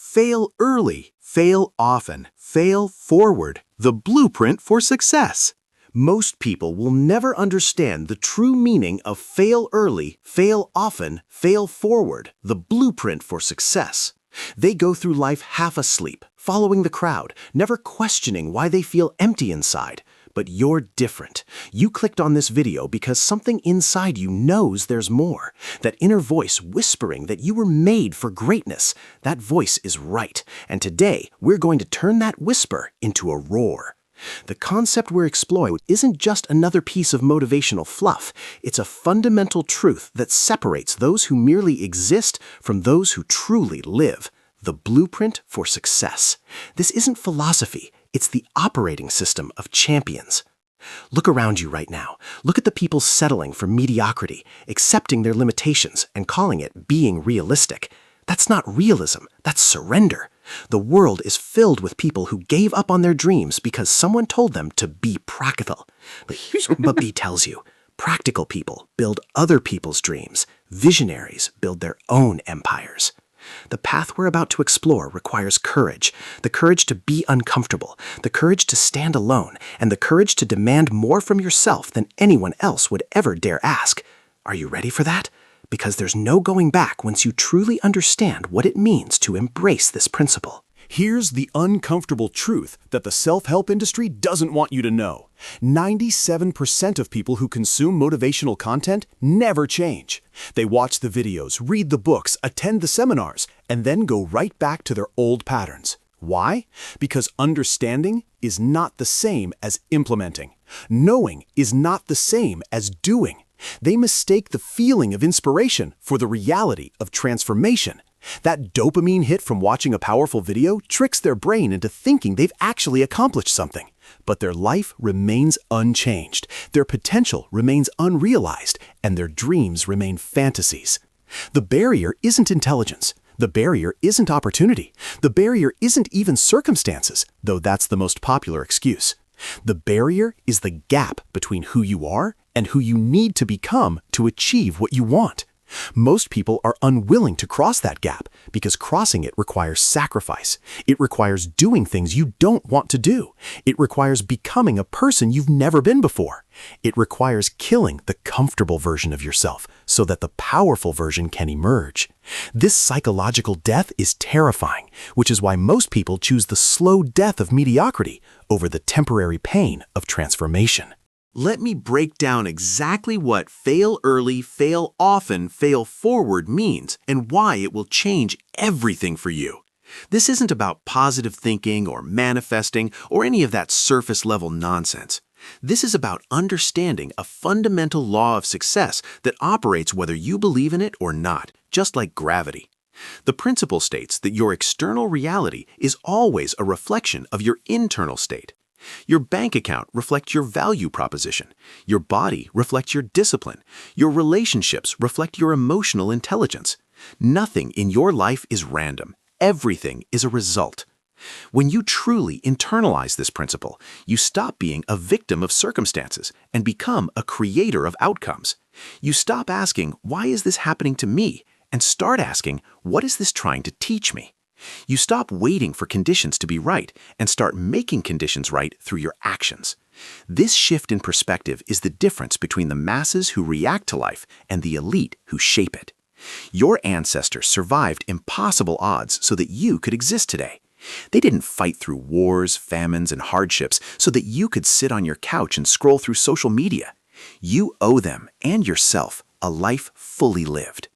Fail early, fail often, fail forward. The blueprint for success. Most people will never understand the true meaning of fail early, fail often, fail forward, the blueprint for success. They go through life half asleep, following the crowd, never questioning why they feel empty inside. But you're different. You clicked on this video because something inside you knows there's more. That inner voice whispering that you were made for greatness. That voice is right. And today, we're going to turn that whisper into a roar. The concept we're exploring isn't just another piece of motivational fluff. It's a fundamental truth that separates those who merely exist from those who truly live. The blueprint for success. This isn't philosophy. It's the operating system of champions. Look around you right now. Look at the people settling for mediocrity, accepting their limitations, and calling it being realistic. That's not realism. That's surrender. The world is filled with people who gave up on their dreams because someone told them to be practical. But B tells you, practical people build other people's dreams. Visionaries build their own empires. The path we're about to explore requires courage, the courage to be uncomfortable, the courage to stand alone, and the courage to demand more from yourself than anyone else would ever dare ask. Are you ready for that? Because there's no going back once you truly understand what it means to embrace this principle. Here's the uncomfortable truth that the self-help industry doesn't want you to know. 97% of people who consume motivational content never change. They watch the videos, read the books, attend the seminars, and then go right back to their old patterns. Why? Because understanding is not the same as implementing. Knowing is not the same as doing. They mistake the feeling of inspiration for the reality of transformation. That dopamine hit from watching a powerful video tricks their brain into thinking they've actually accomplished something. But their life remains unchanged, their potential remains unrealized, and their dreams remain fantasies. The barrier isn't intelligence. The barrier isn't opportunity. The barrier isn't even circumstances, though that's the most popular excuse. The barrier is the gap between who you are and who you need to become to achieve what you want. Most people are unwilling to cross that gap because crossing it requires sacrifice. It requires doing things you don't want to do. It requires becoming a person you've never been before. It requires killing the comfortable version of yourself so that the powerful version can emerge. This psychological death is terrifying, which is why most people choose the slow death of mediocrity over the temporary pain of transformation. Let me break down exactly what fail early, fail often, fail forward means and why it will change everything for you. This isn't about positive thinking or manifesting or any of that surface-level nonsense. This is about understanding a fundamental law of success that operates whether you believe in it or not, just like gravity. The principle states that your external reality is always a reflection of your internal state. Your bank account reflects your value proposition. Your body reflects your discipline. Your relationships reflect your emotional intelligence. Nothing in your life is random. Everything is a result. When you truly internalize this principle, you stop being a victim of circumstances and become a creator of outcomes. You stop asking, "Why is this happening to me?" and start asking, "What is this trying to teach me?" You stop waiting for conditions to be right and start making conditions right through your actions. This shift in perspective is the difference between the masses who react to life and the elite who shape it. Your ancestors survived impossible odds so that you could exist today. They didn't fight through wars, famines, and hardships so that you could sit on your couch and scroll through social media. You owe them and yourself a life fully lived.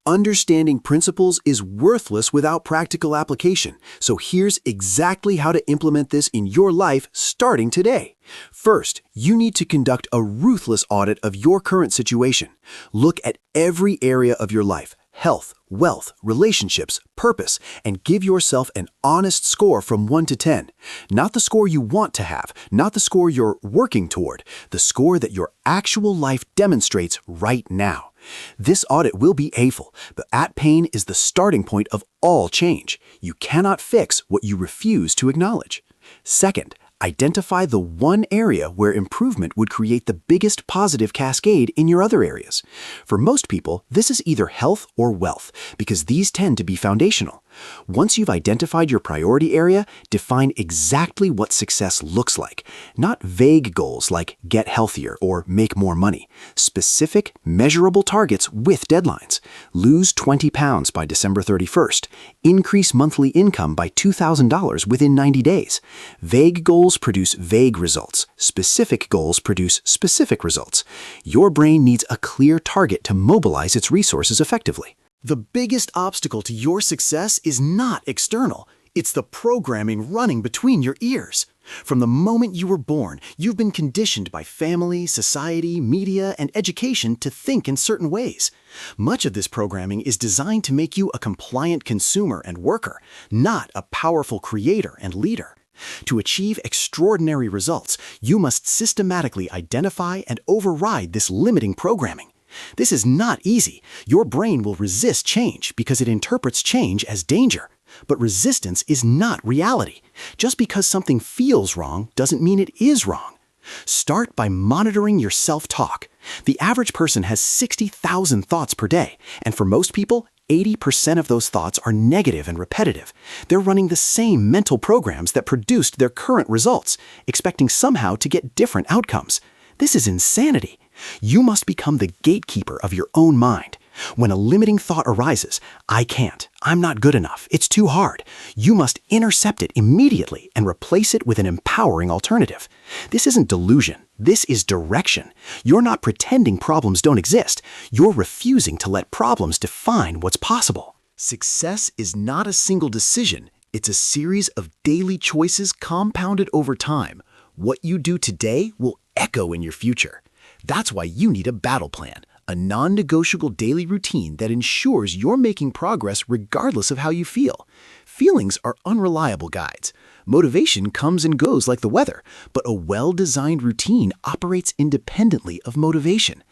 Understanding principles is worthless without practical application, so here's exactly how to implement this in your life starting today. First, you need to conduct a ruthless audit of your current situation. Look at every area of your life, health, wealth, relationships, purpose, and give yourself an honest score from 1 to 10. Not the score you want to have, not the score you're working toward, the score that your actual life demonstrates right now. This audit will be painful, but that pain is the starting point of all change. You cannot fix what you refuse to acknowledge. Second, identify the one area where improvement would create the biggest positive cascade in your other areas. For most people, this is either health or wealth, because these tend to be foundational. Once you've identified your priority area, define exactly what success looks like. Not vague goals like get healthier or make more money. Specific, measurable targets with deadlines. Lose 20 pounds by December 31st. Increase monthly income by $2,000 within 90 days. Vague goals produce vague results. Specific goals produce specific results. Your brain needs a clear target to mobilize its resources effectively. The biggest obstacle to your success is not external. It's the programming running between your ears. From the moment you were born, you've been conditioned by family, society, media, and education to think in certain ways. Much of this programming is designed to make you a compliant consumer and worker, not a powerful creator and leader. To achieve extraordinary results, you must systematically identify and override this limiting programming. This is not easy. Your brain will resist change because it interprets change as danger. But resistance is not reality. Just because something feels wrong doesn't mean it is wrong. Start by monitoring your self-talk. The average person has 60,000 thoughts per day, and for most people, 80% of those thoughts are negative and repetitive. They're running the same mental programs that produced their current results, expecting somehow to get different outcomes. This is insanity. You must become the gatekeeper of your own mind. When a limiting thought arises, I can't, I'm not good enough, it's too hard, you must intercept it immediately and replace it with an empowering alternative. This isn't delusion, this is direction. You're not pretending problems don't exist, you're refusing to let problems define what's possible. Success is not a single decision, it's a series of daily choices compounded over time. What you do today will echo in your future. That's why you need a battle plan, a non-negotiable daily routine that ensures you're making progress regardless of how you feel. Feelings are unreliable guides. Motivation comes and goes like the weather, but a well-designed routine operates independently of motivation.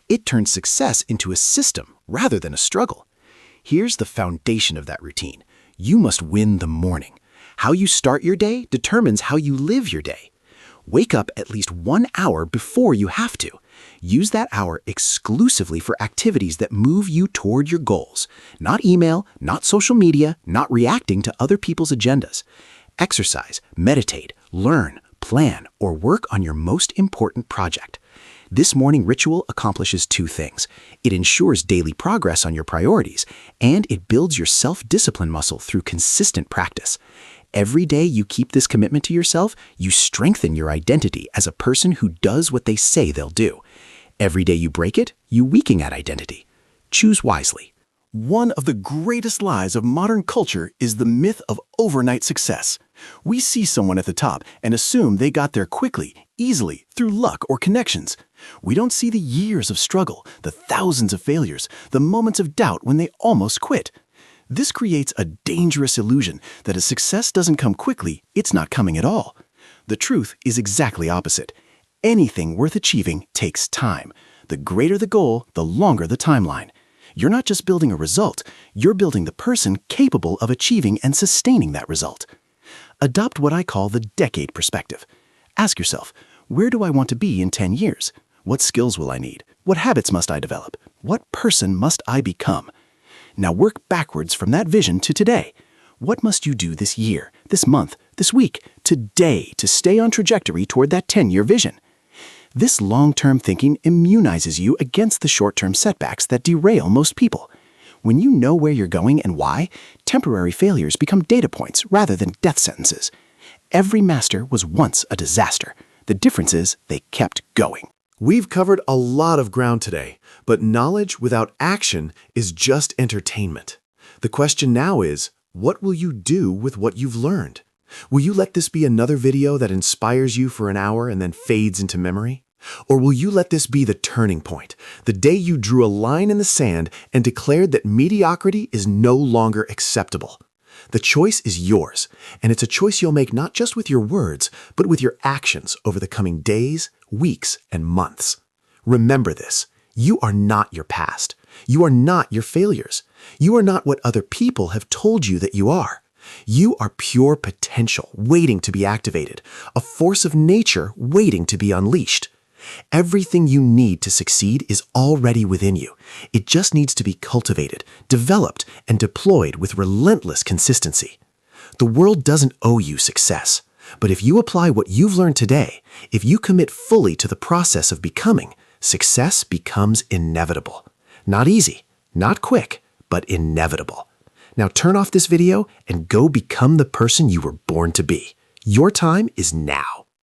It turns success into a system rather than a struggle. Here's the foundation of that routine. You must win the morning. How you start your day determines how you live your day. Wake up at least 1 hour before you have to. Use that hour exclusively for activities that move you toward your goals. Not email, not social media, not reacting to other people's agendas. Exercise, meditate, learn, plan, or work on your most important project. This morning ritual accomplishes two things. It ensures daily progress on your priorities, and it builds your self-discipline muscle through consistent practice. Every day you keep this commitment to yourself, you strengthen your identity as a person who does what they say they'll do. Every day you break it, you weaken that identity. Choose wisely. One of the greatest lies of modern culture is the myth of overnight success. We see someone at the top and assume they got there quickly, easily, through luck or connections. We don't see the years of struggle, the thousands of failures, the moments of doubt when they almost quit. This creates a dangerous illusion that if success doesn't come quickly, it's not coming at all. The truth is exactly opposite. Anything worth achieving takes time. The greater the goal, the longer the timeline. You're not just building a result, you're building the person capable of achieving and sustaining that result. Adopt what I call the decade perspective. Ask yourself, where do I want to be in 10 years? What skills will I need? What habits must I develop? What person must I become? Now work backwards from that vision to today. What must you do this year, this month, this week, today to stay on trajectory toward that 10-year vision? This long-term thinking immunizes you against the short-term setbacks that derail most people. When you know where you're going and why, temporary failures become data points rather than death sentences. Every master was once a disaster. The difference is they kept going. We've covered a lot of ground today, but knowledge without action is just entertainment. The question now is, what will you do with what you've learned? Will you let this be another video that inspires you for an hour and then fades into memory? Or will you let this be the turning point, the day you drew a line in the sand and declared that mediocrity is no longer acceptable? The choice is yours, and it's a choice you'll make not just with your words, but with your actions over the coming days, weeks, and months. Remember this, you are not your past. You are not your failures. You are not what other people have told you that you are. You are pure potential waiting to be activated, a force of nature waiting to be unleashed. Everything you need to succeed is already within you. It just needs to be cultivated, developed, and deployed with relentless consistency. The world doesn't owe you success, but if you apply what you've learned today, if you commit fully to the process of becoming, success becomes inevitable. Not easy, not quick, but inevitable. Now turn off this video and go become the person you were born to be. Your time is now.